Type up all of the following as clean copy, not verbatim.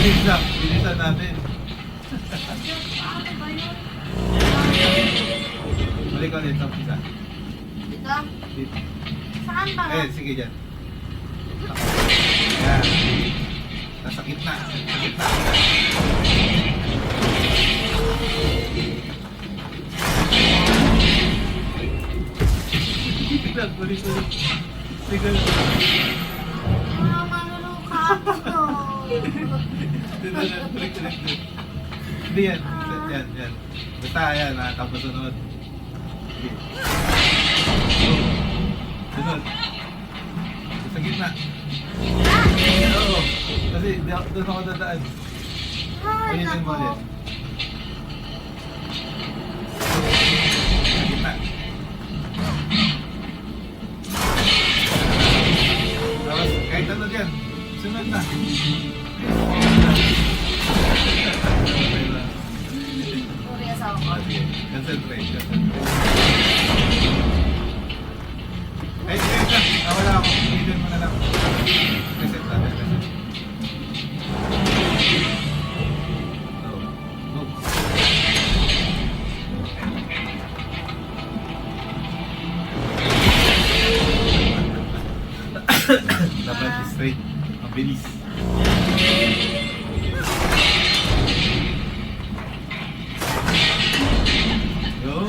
Bilisan natin. Paano ba yun? Balik ko ulit sa umpisa. Dito? Dito. Saan ba? Sige dyan. Yan. Nasa gitna. Sa gitna. Balik. Sige. Manuluka ako to. Balik. Hindi yan. Yan. Basta yan. Tapos sunod. Sige. Sunod. Sa gitna. Oo. Kasi doon ako dadaan. Ay, Ulitin mo nako. ulit. Sa gitna. Tapos kahit ano dyan. Sunod na. Curious ako. Sige. Concentrate. Ay, wala ako. Hidden mo na lang. Reset natin. Reset. Go. Dapat straight. Mabilis. Go.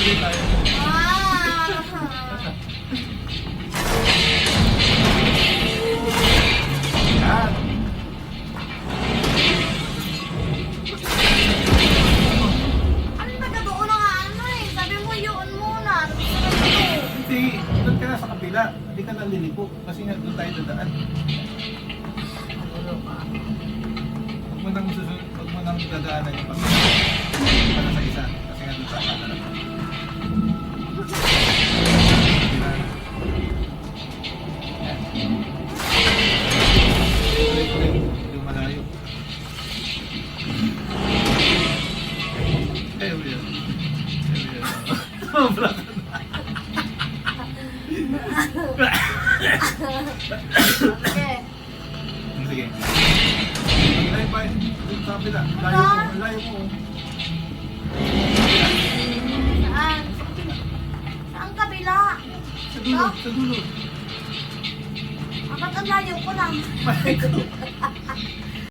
Ulit tayo. Yan. Ano nagkatuon na nga ano eh? Sabi mo yun muna. Hindi, doon ka na sa kapila. Hindi ka nalilipo. Kasi nga doon tayo dadaan. Huwag mo nang dadaanan yung pamilya. Para sa isa. Kasi nga doon sa kapila. Hindi malayo. Ayaw yan. Sobra ka na. Okay. Sige. Ay, pa. Doon sa kapila. Layo mo. Layo mo. Saan? Saan kabila? Sa dulo. Sa dulo. Apat ang layo ko lang. Malay ko.